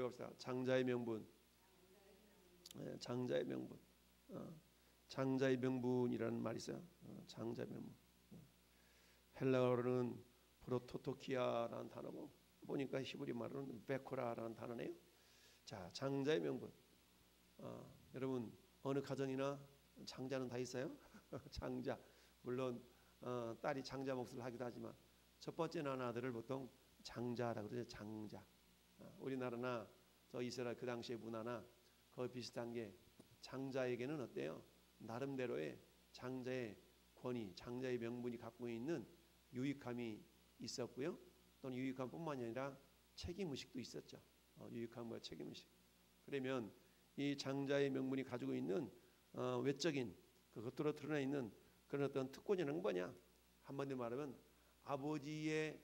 읽어봅시다. 장자의 명분. 장자의 명분. 장자의 명분이라는 말이 있어요. 장자의 명분. 헬라어로는 프로토토키아라는 단어고 보니까 히브리 말로는 베코라라는 단어네요. 자, 장자의 명분. 여러분 어느 가정이나 장자는 다 있어요. 장자. 물론 딸이 장자 몫을 하기도 하지만 첫 번째 낳은 아들을 보통 장자라고 그러죠. 장자. 우리나라나 저 이스라엘 그 당시의 문화나 거의 비슷한 게 장자에게는 어때요? 나름대로의 장자의 권위, 장자의 명분이 갖고 있는 유익함이 있었고요. 또는 유익함뿐만이 아니라 책임의식도 있었죠. 유익함과 책임의식. 그러면 이 장자의 명분이 가지고 있는 외적인 그 겉으로 드러나 있는 그런 어떤 특권이라는 뭐냐? 한마디로 말하면 아버지의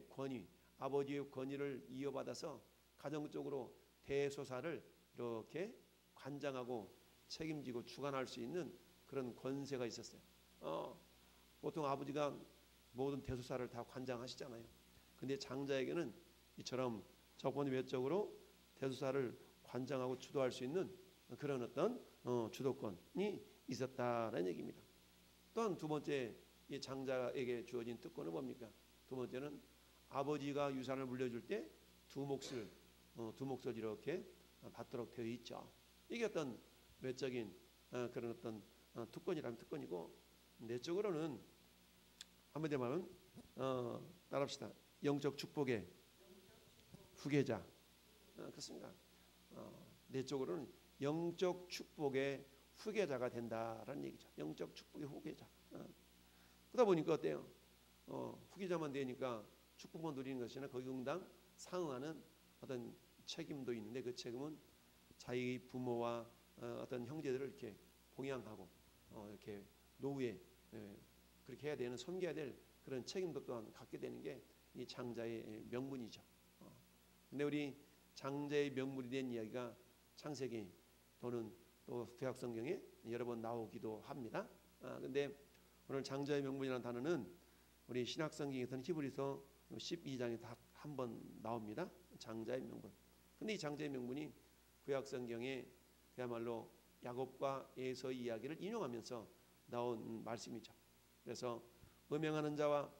권위, 아버지의 권위를 이어받아서 가정적으로 대소사를 이렇게 관장하고 책임지고 주관할 수 있는 그런 권세가 있었어요. 보통 아버지가 모든 대소사를 다 관장하시잖아요. 근데 장자에게는 이처럼 저권 외적으로 대소사를 관장하고 주도할 수 있는 그런 어떤 주도권이 있었다라는 얘기입니다. 또한 두 번째 이 장자에게 주어진 특권은 뭡니까? 두 번째는 아버지가 유산을 물려줄 때 두 몫을 이렇게 받도록 되어 있죠. 이게 어떤 외적인 그런 어떤 특권이라는 특권이고, 내적으로는 한마디로 말하면 따라합시다. 영적 축복의 후계자. 그렇습니다. 내적으로는 영적 축복의 후계자가 된다라는 얘기죠. 영적 축복의 후계자. 그러다 보니까 어때요? 후계자만 되니까 축복만 누리는 것이 아니라 거기 응당 상응하는 어떤 책임도 있는데, 그 책임은 자기 부모와 어떤 형제들을 이렇게 봉양하고 이렇게 노후에 그렇게 해야 되는, 섬겨야 될 그런 책임도 또한 갖게 되는 게 이 장자의 명분이죠. 근데 우리 장자의 명분이 된 이야기가 창세기 또는 또 구약성경에 여러 번 나오기도 합니다. 근데 오늘 장자의 명분이라는 단어는 우리 신약성경에서는 히브리서 12장에 다 한 번 나옵니다. 장자의 명분. 근데 이 장자의 명분이 구약성경에 그야말로 야곱과 에서의 이야기를 인용하면서 나온 말씀이죠. 그래서 음행하는 자와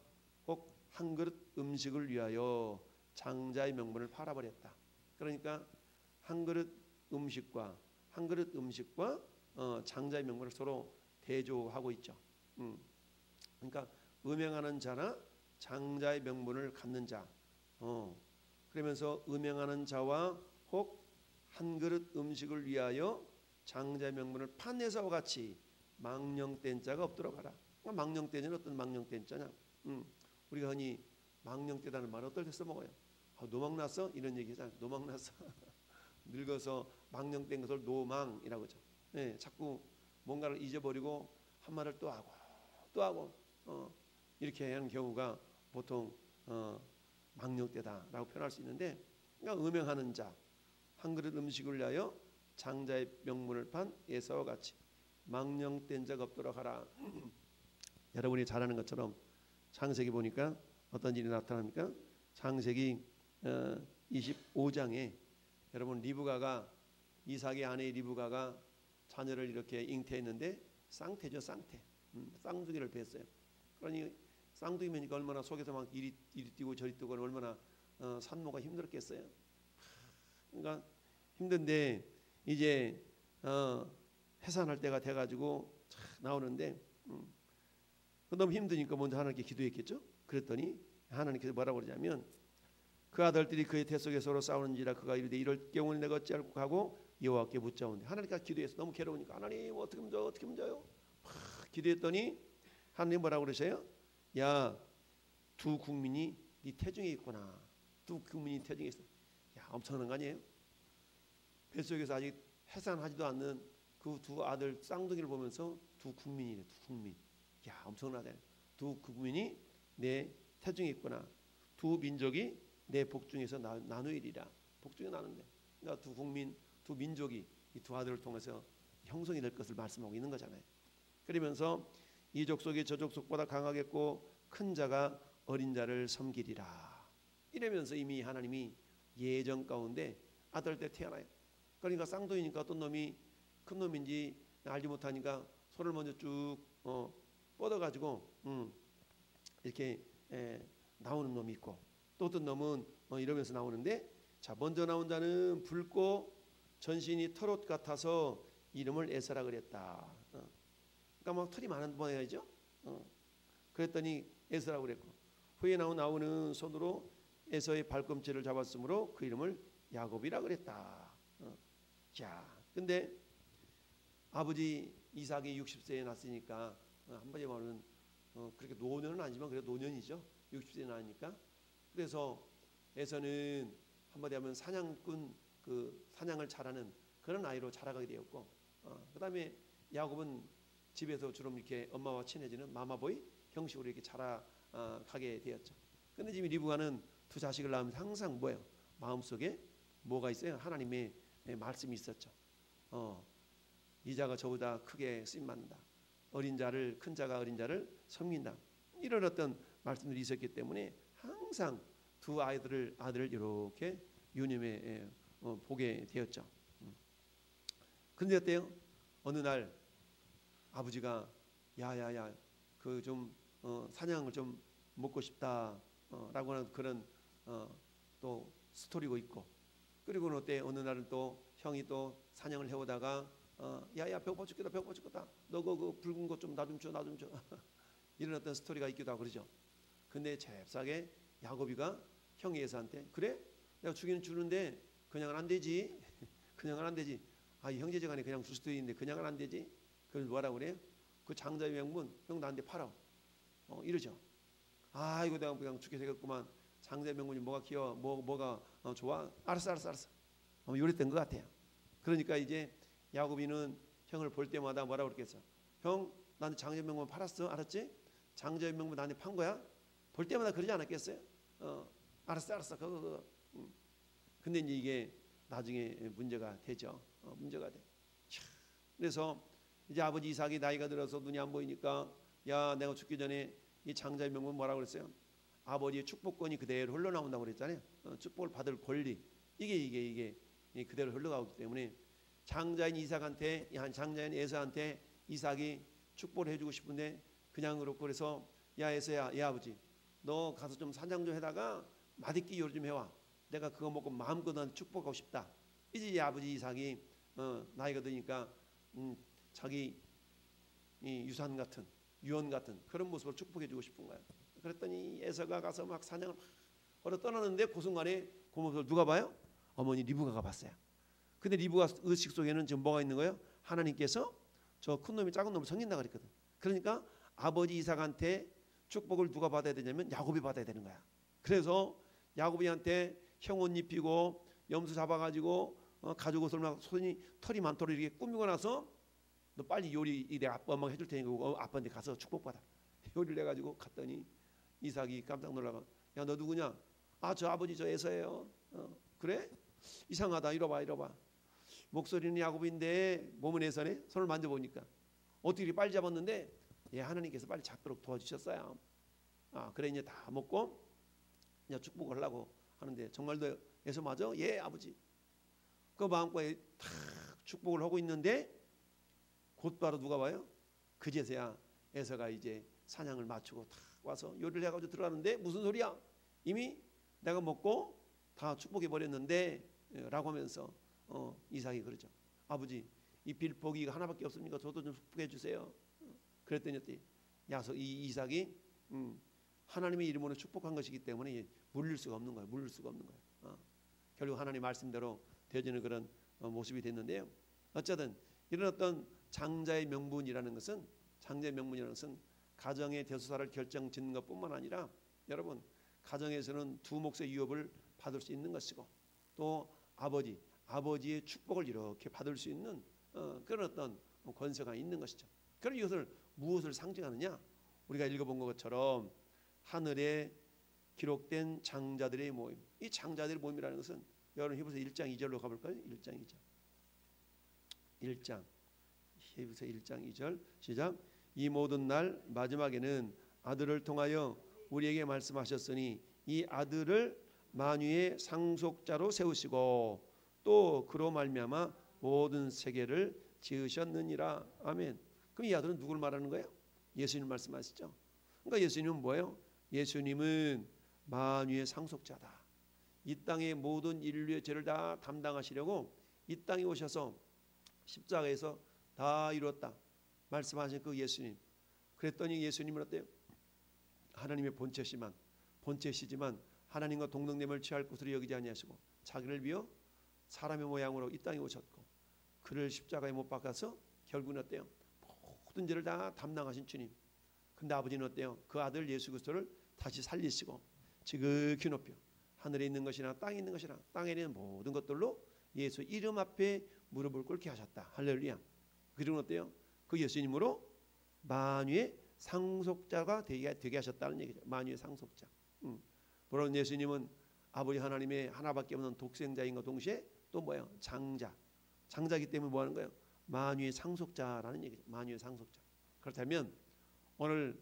혹 한 그릇 음식을 위하여 장자의 명분을 팔아버렸다. 그러니까 한 그릇 음식과 장자의 명분을 서로 대조하고 있죠. 그러니까 음행하는 자나 장자의 명분을 갖는 자, 그러면서 음행하는 자와 혹 한 그릇 음식을 위하여 장자의 명분을 판 에사와 같이 망령된 자가 없도록 하라. 그러니까 망령된자는 어떤 망령된 자냐? 우리가 흔히 망령되다는 말을 어떨 때 써먹어요? 노망났어? 이런 얘기 하잖아요. 노망났어. 늙어서 망령된 것을 노망이라고 하죠. 네, 자꾸 뭔가를 잊어버리고 한 말을 또 하고 이렇게 하는 경우가 보통 망령되다라고 표현할 수 있는데, 그러니까 음행하는 자, 한 그릇 음식을 위하여 장자의 명분을 판 에사와 같이 망령된 자가 없도록 하라. 여러분이 잘 아는 것처럼 창세기 보니까 어떤 일이 나타납니까? 창세기 25장에 여러분 리브가가, 이삭의 아내 리브가가 자녀를 이렇게 잉태했는데 쌍태죠. 쌍둥이를 뵀어요. 그러니 쌍둥이면니까 얼마나 속에서 막 이리 뛰고 저리 뛰고 얼마나 산모가 힘들었겠어요. 그러니까 힘든데 이제 해산할 때가 돼가지고 나오는데 너무 힘드니까 먼저 하나님께 기도했겠죠. 그랬더니 하나님께서 뭐라고 그러냐면, 그 아들들이 그의 태 속에 서로 싸우는지라 그가 이르되 이럴 경우는 내가 어찌할까 하고 여호와께 묻자온대. 하나님께 기도해서 너무 괴로우니까 하나님 어떻게 하면 좋아요? 기도했더니 하나님 뭐라고 그러세요? 야, 두 국민이 네 태중에 있구나. 두 국민이 태중에 있어. 야, 엄청난 거 아니에요? 뱃속에서 아직 해산하지도 않는 그 두 아들 쌍둥이를 보면서 두 국민이래. 두 국민. 야, 엄청나다. 두 국민이 내 태중에 있구나. 두 민족이 내 복중에서 나누리라. 복중에 나눈대. 그러니까 두 국민, 두 민족이 이 두 아들을 통해서 형성이 될 것을 말씀하고 있는 거잖아요. 그러면서 이 족속이 저 족속보다 강하겠고 큰 자가 어린 자를 섬기리라. 이러면서 이미 하나님이 예정 가운데 아들 때 태어나요. 그러니까 쌍둥이니까 어떤 놈이 큰 놈인지 알지 못하니까 손을 먼저 쭉 뻗어가지고 이렇게 나오는 놈이 있고, 또 어떤 놈은 이러면서 나오는데, 자 먼저 나온 자는 붉고 전신이 털옷 같아서 이름을 에서라 그랬다. 그러니까 막 털이 많은 모양이죠. 그랬더니 에서라고 그랬고, 후에 나오는 손으로 에서의 발꿈치를 잡았으므로 그 이름을 야곱이라 그랬다. 자, 근데 아버지 이삭이 60세에 났으니까 한마디 말하면 그렇게 노년은 아니지만 그래도 노년이죠. 60세에 나니까. 그래서 에서는 한마디 하면 사냥꾼, 그 사냥을 잘하는 그런 아이로 자라가게 되었고, 그다음에 야곱은 집에서 주로 이렇게 엄마와 친해지는 마마보이 형식으로 이렇게 자라가게 되었죠. 근데 지금 리브가는 두 자식을 낳으면서 항상 뭐예요? 마음속에 뭐가 있어요? 하나님의 말씀이 있었죠. 이자가 저보다 크게 쓰임 받는다. 어린 자를, 큰 자가 어린 자를 섬긴다. 이런 어떤 말씀들이 있었기 때문에 항상 두 아들을 이렇게 유념해 보게 되었죠. 근데 어때요? 어느 날 아버지가 야야야 그 좀 사냥을 좀 먹고 싶다라고 하는 그런 또 스토리고 있고, 그리고는 어때? 어느 날은 또 형이 또 사냥을 해오다가 야야 배고파 죽겠다 너 그 붉은 것 좀 나 좀 줘 이런 어떤 스토리가 있기도 하고 그러죠. 근데 잽싸게 야곱이가 형이 에서한테 그래? 내가 주기는 주는데 그냥은 안 되지. 그냥은 안 되지. 이 형제지간에 그냥 줄 수도 있는데 그냥은 안 되지. 그래서 뭐라고 그래요? 그 장자의 명분 형 나한테 팔아. 이러죠. 이거 내가 그냥 죽게 되겠구만. 장자의 명분이 뭐가 귀여워? 뭐가 좋아? 알았어. 요랬던 것 같아요. 그러니까 이제 야곱이는 형을 볼 때마다 뭐라고 그랬겠어? 형 나한테 장자의 명분 팔았어? 알았지? 장자의 명분 나한테 판 거야? 볼 때마다 그러지 않았겠어요? 알았어. 그거. 근데 이제 이게 나중에 문제가 되죠. 문제가 돼. 그래서 이제 아버지 이삭이 나이가 들어서 눈이 안 보이니까 야 내가 죽기 전에 이 장자의 명분 뭐라고 그랬어요? 아버지의 축복권이 그대로 흘러나온다고 그랬잖아요. 축복을 받을 권리 이게 그대로 흘러가기 때문에 장자인 이삭한테 장자인 에서한테 이삭이 축복을 해주고 싶은데 그냥 그렇고, 그래서 야 에서야 야 아버지 너 가서 좀 사냥 좀 해다가 맛있게 요리 좀 해와. 내가 그거 먹고 마음껏 너한테 축복하고 싶다. 이제 아버지 이삭이 나이가 드니까 자기 이 유산 같은 유언 같은 그런 모습을 축복해주고 싶은 거야. 그랬더니 에서가 가서 막 사냥을 막 걸어 떠나는데 그 순간에 그 모습을 누가 봐요? 어머니 리브가가 봤어요. 근데 리브가 의식 속에는 지금 뭐가 있는 거예요? 하나님께서 저 큰 놈이 작은 놈을 섬긴다 그랬거든. 그러니까 아버지 이삭한테 축복을 누가 받아야 되냐면 야곱이 받아야 되는 거야. 그래서 야곱이한테 형 옷 입히고 염소 잡아가지고 가죽 옷을 막 털이 많도록 이렇게 꾸미고 나서 너 빨리 요리 내 아빠 엄마가 해줄 테니까 아빠한테 가서 축복받아. 요리를 해가지고 갔더니 이삭이 깜짝 놀라가 야 너 누구냐? 저 아버지 저 에서예요. 그래? 이상하다. 이리 봐. 목소리는 야곱인데 몸은 에서네. 손을 만져보니까 어떻게 빨리 잡았는데 하나님께서 빨리 잡도록 도와주셨어요. 그래 이제 다 먹고 이제 축복을 하려고 하는데 정말 너 에서 맞아? 예 아버지. 그 마음껏 다 축복을 하고 있는데 곧바로 누가 와요? 그제서야 에서가 이제 사냥을 마치고 다 와서 요리를 해가지고 들어가는데 무슨 소리야? 이미 내가 먹고 다 축복해 버렸는데 라고 하면서 이삭이 그러죠. 아버지 이 빌보기가 하나밖에 없습니까? 저도 좀 축복해 주세요. 그랬더니 이 이삭이 하나님의 이름으로 축복한 것이기 때문에 물릴 수가 없는 거예요. 결국 하나님 말씀대로 되어지는 그런 모습이 됐는데요. 어쨌든 이런 어떤 장자의 명분이라는 것은 가정의 대소사를 결정짓는 것뿐만 아니라 여러분 가정에서는 두 몫의 유업을 받을 수 있는 것이고 또 아버지의 축복을 이렇게 받을 수 있는 그런 어떤 권세가 있는 것이죠. 그럼 이것을 무엇을 상징하느냐? 우리가 읽어본 것처럼 하늘에 기록된 장자들의 모임. 이 장자들의 모임이라는 것은 여러분 히브리서 1장 2절로 가볼까요? 1장 2절. 히브리서 1장 2절 시작. 이 모든 날 마지막에는 아들을 통하여 우리에게 말씀하셨으니 이 아들을 만유의 상속자로 세우시고 또 그로 말미암아 모든 세계를 지으셨느니라. 아멘. 그럼 이 아들은 누굴 말하는 거예요? 예수님 말씀하시죠. 그러니까 예수님은 뭐예요? 예수님은 만유의 상속자다. 이 땅의 모든 인류의 죄를 다 담당하시려고 이 땅에 오셔서 십자가에서 다 이루었다 말씀하신 그 예수님. 그랬더니 예수님은 어때요? 하나님의 본체시지만 하나님과 동등됨을 취할 것으로 여기지 아니하시고 자기를 비어 사람의 모양으로 이 땅에 오셨고 그를 십자가에 못 박아서 결국은 어때요? 모든 죄를 다 담당하신 주님. 근데 아버지는 어때요? 그 아들 예수 그리스도를 다시 살리시고 지극히 높여 하늘에 있는 것이나 땅에 있는 것이나 땅에 있는 모든 것들로 예수 이름 앞에 무릎을 꿇게 하셨다. 할렐루야. 그리고 어때요? 그 예수님으로 만유의 상속자가 되게 하셨다는 얘기죠. 만유의 상속자. 물론 예수님은 아버지 하나님의 하나밖에 없는 독생자인과 동시에 또 뭐예요? 장자이기 때문에 뭐 하는 거예요? 만유의 상속자라는 얘기죠. 만유의 상속자. 그렇다면 오늘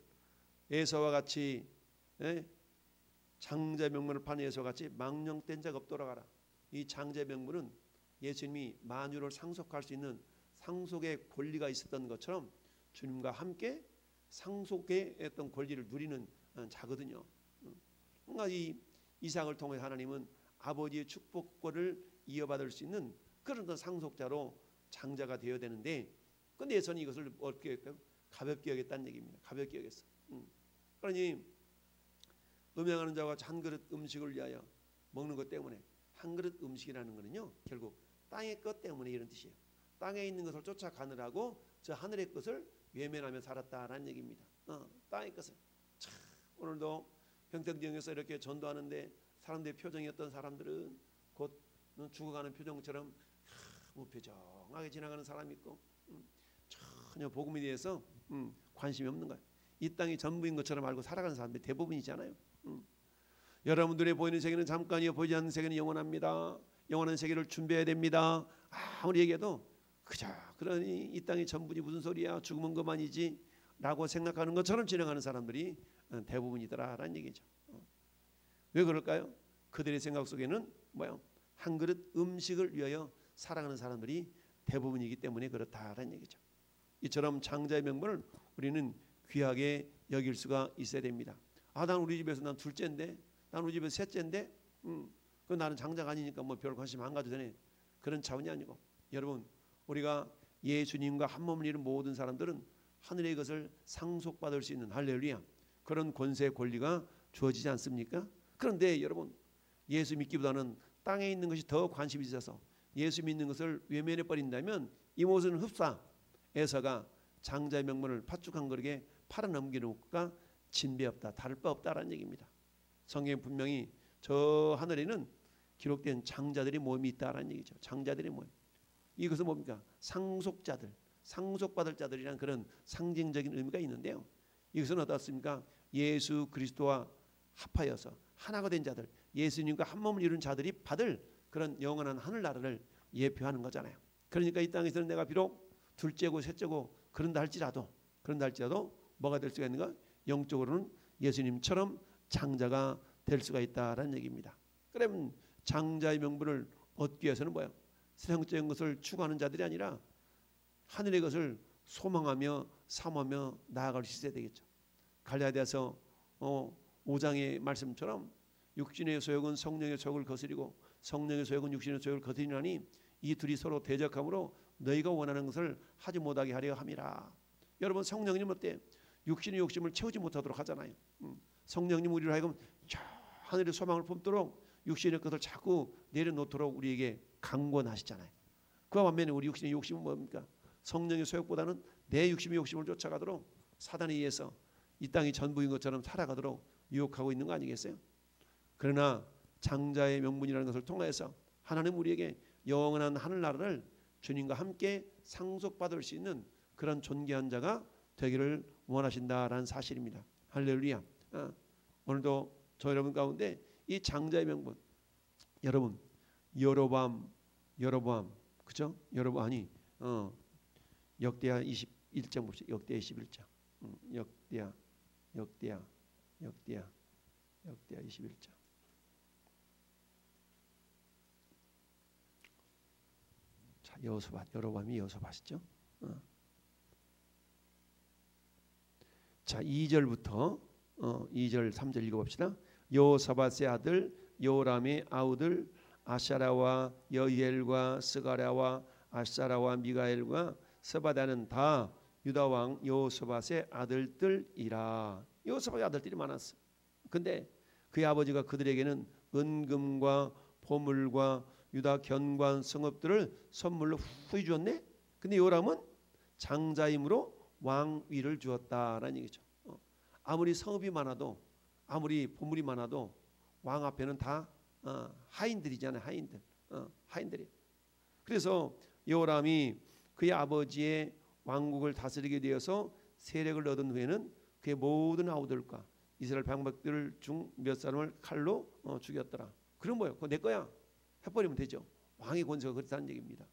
에서와 같이 장자 명분을 판 에서와 같이 망령된 자가 없도록 하라. 이 장자 명분은 예수님이 만유를 상속할 수 있는 상속의 권리가 있었던 것처럼 주님과 함께 상속의 어떤 권리를 누리는 자거든요. 그러니까 이 이삭을 통해 하나님은 아버지의 축복권을 이어받을 수 있는 그런 상속자로 장자가 되어야 되는데, 근데 예수는 이것을 어떻게 할까요? 가볍게 여겼다는 얘기입니다. 가볍게 여겼어. 그러니 음행하는 자가 한 그릇 음식을 위하여 먹는 것 때문에, 한 그릇 음식이라는 것은요 결국 땅의 것 때문에 이런 뜻이에요. 땅에 있는 것을 쫓아가느라고 저 하늘의 것을 외면하며 살았다라는 얘기입니다. 땅의 것을. 참, 오늘도 평택지역에서 이렇게 전도하는데 사람들의 표정이었던 사람들은 곧 죽어가는 표정처럼 무표정하게 지나가는 사람이 있고 전혀 복음에 대해서 관심이 없는 거예요. 이 땅이 전부인 것처럼 알고 살아가는 사람들이 대부분이잖아요. 여러분들의 보이는 세계는 잠깐이요 보이지 않는 세계는 영원합니다. 영원한 세계를 준비해야 됩니다. 아무리 얘기해도 그저 그러니 이 땅이 전부지 무슨 소리야, 죽으면 그만이지 라고 생각하는 것처럼 진행하는 사람들이 대부분이더라라는 얘기죠. 왜 그럴까요? 그들의 생각 속에는 뭐야? 한 그릇 음식을 위하여 살아가는 사람들이 대부분이기 때문에 그렇다라는 얘기죠. 이처럼 장자의 명분을 우리는 귀하게 여길 수가 있어야 됩니다. 난 우리 집에서 난 둘째인데, 난 우리 집에서 셋째인데, 그 나는 장자가 아니니까 뭐 별 관심 안 가도 되네. 그런 차원이 아니고, 여러분 우리가 예수님과 한 몸을 이룬 모든 사람들은 하늘의 것을 상속받을 수 있는, 할렐루야, 그런 권세 권리가 주어지지 않습니까? 그런데 여러분 예수 믿기보다는 땅에 있는 것이 더 관심이 있어서 예수 믿는 것을 외면해 버린다면 이 모든 흡사 에서가 장자의 명분을 팥죽한 그릇에 팔아넘기는 것과 진배 없다, 다를 바 없다라는 얘기입니다. 성경에 분명히 저 하늘에는 기록된 장자들의 모임이 있다라는 얘기죠. 장자들의 모임. 이것은 뭡니까? 상속자들, 상속받을 자들이란 그런 상징적인 의미가 있는데요. 이것은 어떻습니까? 예수 그리스도와 합하여서 하나가 된 자들, 예수님과 한 몸을 이룬 자들이 받을 그런 영원한 하늘나라를 예표하는 거잖아요. 그러니까 이 땅에서는 내가 비록 둘째고 셋째고 그런다 할지라도 뭐가 될 수가 있는가? 영적으로는 예수님처럼 장자가 될 수가 있다라는 얘기입니다. 그러면 장자의 명분을 얻기 위해서는 뭐예요? 세상적인 것을 추구하는 자들이 아니라 하늘의 것을 소망하며 사모하며 나아갈 수 있어야 되겠죠. 갈라디아서 5장의 말씀처럼 육신의 소욕은 성령의 소욕을 거스리고 성령의 소욕은 육신의 소욕을 거스리나니 이 둘이 서로 대적함으로 너희가 원하는 것을 하지 못하게 하려 함이라. 여러분 성령님 어때? 육신의 욕심을 채우지 못하도록 하잖아요. 성령님 우리를 하여금 저 하늘의 소망을 품도록 육신의 것을 자꾸 내려놓도록 우리에게 강권하시잖아요. 그와 반면에 우리 육신의 욕심은 뭡니까? 성령의 소욕보다는 내 육심의 욕심을 쫓아가도록 사단에 의해서 이 땅이 전부인 것처럼 살아가도록 유혹하고 있는 거 아니겠어요? 그러나 장자의 명분이라는 것을 통해서 하나님 우리에게 영원한 하늘나라를 주님과 함께 상속받을 수 있는 그런 존귀한 자가 되기를 원하신다라는 사실입니다. 할렐루야. 오늘도 저 여러분 가운데 이 장자의 명분, 여러분 여로보암 그죠? 여로보암 아니 역대하 21장 봅시다. 역대하 21장. 역대하 21장. 여호사밧, 여로보암이 여호사밧이죠. 자, 2절부터 2절 3절 읽어봅시다. 여호사밧의 아들 요람의 아우들 아샤라와 여히엘과 스가랴와 아사라와 미가엘과 스바다는 다 유다 왕 여호사밧의 아들들이라. 여호사밧의 아들들이 많았어. 근데 그의 아버지가 그들에게는 은금과 보물과 유다 견고한 성읍들을 선물로 후히 주었네. 근데 요람은 장자임으로 왕위를 주었다라는 얘기죠. 아무리 성읍이 많아도 아무리 보물이 많아도 왕 앞에는 다 하인들이잖아요. 하인들이. 그래서 요람이 그의 아버지의 왕국을 다스리게 되어서 세력을 얻은 후에는 그의 모든 아우들과 이스라엘 방백들 중 몇 사람을 칼로 죽였더라. 그럼 뭐예요? 그거 내 거야. 해버리면 되죠. 왕의 권세가 그렇다는 얘기입니다.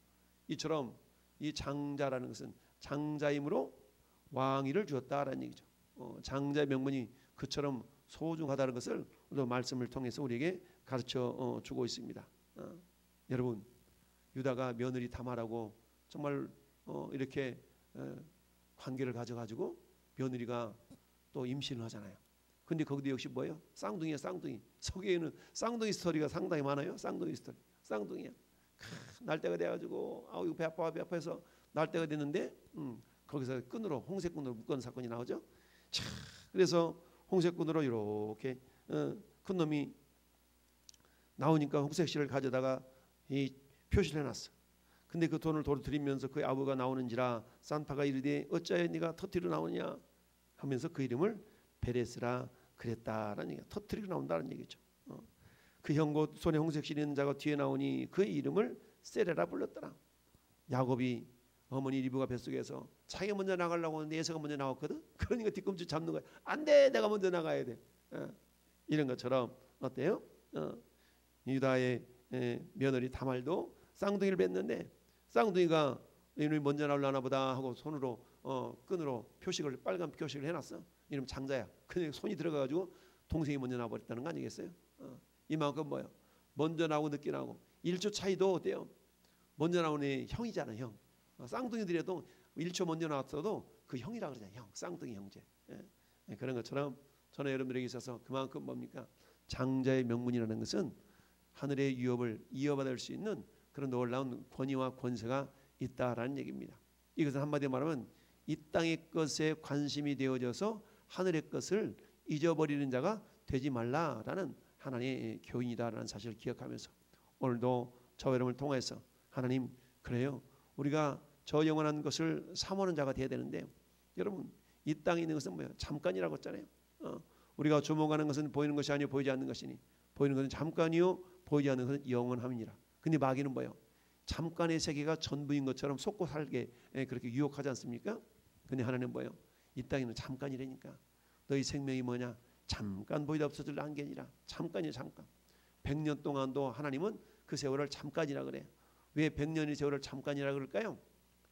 이처럼 이 장자라는 것은 장자임으로 왕위를 주었다라는 얘기죠. 장자의 명분이 그처럼 소중하다는 것을 오늘 말씀을 통해서 우리에게 가르쳐 주고 있습니다. 여러분, 유다가 며느리 다말하고 정말 이렇게 관계를 가져가지고 며느리가 또 임신을 하잖아요. 근데 거기도 역시 뭐예요? 쌍둥이야, 쌍둥이. 서기에는 쌍둥이 스토리가 상당히 많아요. 쌍둥이 스토리. 쌍둥이야. 날 때가 돼가지고 아우 배 아파 해서 날 때가 됐는데 거기서 끈으로 홍색 끈으로 묶은 사건이 나오죠. 자, 그래서 홍색 끈으로 이렇게 큰 놈이 나오니까 홍색 실을 가져다가 이 표시를 해놨어. 근데 그 돈을 도로 드리면서 그 아부가 나오는지라 산타가 이르되 어찌하여 네가 터뜨리러 나오냐 하면서 그 이름을 베레스라 그랬다라는 얘기가 터뜨리러 나온다는 얘기죠. 그 형고 손에 홍색 실 있는 자가 뒤에 나오니 그의 이름을 세레라 불렀더라. 야곱이 어머니 리브가 뱃속에서 자기가 먼저 나가려고 하는데 에서가 먼저 나왔거든. 그러니까 뒤꿈치 잡는 거야. 안 돼, 내가 먼저 나가야 돼. 이런 것처럼 어때요? 유다의 며느리 다말도 쌍둥이를 뵀는데 쌍둥이가 이놈이 먼저 나올라나 보다 하고 손으로 끈으로 표식을 빨간 표식을 해놨어. 이러면 장자야. 근데 손이 들어가가지고 동생이 먼저 나와버렸다는 거 아니겠어요? 이만큼 뭐요? 먼저 나오고 늦게 나오고 1초 차이도 어때요? 먼저 나오는 애 형이잖아, 형. 쌍둥이들에도 1초 먼저 나왔어도 그 형이라 그러잖아요. 형, 쌍둥이 형제. 그런 것처럼 저는 여러분들에게 있어서 그만큼 뭡니까? 장자의 명분이라는 것은 하늘의 유업을 이어받을 수 있는 그런 놀라운 권위와 권세가 있다라는 얘기입니다. 이것은 한마디로 말하면 이 땅의 것에 관심이 되어져서 하늘의 것을 잊어버리는 자가 되지 말라라는 하나님의 교훈이다라는 사실을 기억하면서 오늘도 저와 여러분을 통해서 하나님 그래요. 우리가 저 영원한 것을 사모하는 자가 되어야 되는데 여러분 이 땅에 있는 것은 뭐예요? 잠깐이라고 했잖아요. 우리가 주목하는 것은 보이는 것이 아니요 보이지 않는 것이니 보이는 것은 잠깐이요 보이지 않는 것은 영원함이니라. 근데 마귀는 뭐예요? 잠깐의 세계가 전부인 것처럼 속고 살게 그렇게 유혹하지 않습니까? 근데 하나님은 뭐예요? 이 땅에는 잠깐이라니까. 너희 생명이 뭐냐? 잠깐 보이다 없어질 안개니라. 잠깐이야 잠깐. 100년 동안도 하나님은 그 세월을 잠깐이라 그래요. 왜 100년의 세월을 잠깐이라 그럴까요?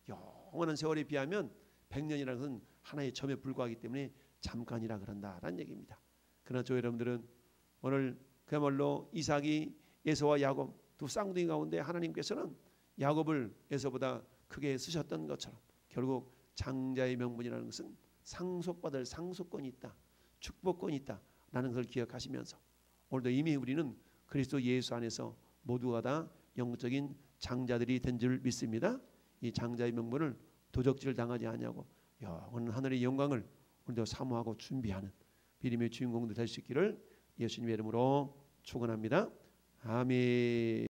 영원한 세월에 비하면 100년이라는 것은 하나의 점에 불과하기 때문에 잠깐이라 그런다라는 얘기입니다. 그러나 저 여러분들은 오늘 그야말로 이삭이 에서와 야곱 두 쌍둥이 가운데 하나님께서는 야곱을 에서보다 크게 쓰셨던 것처럼 결국 장자의 명분이라는 것은 상속받을 상속권이 있다. 축복권이 있다라는 것을 기억하시면서 오늘도 이미 우리는 그리스도 예수 안에서 모두가 다 영적인 장자들이 된 줄 믿습니다. 이 장자의 명분을 도적질 당하지 않냐고 영원한 하늘의 영광을 우리도 사모하고 준비하는 믿음의 주인공들 될 수 있기를 예수님의 이름으로 축원합니다. 아멘.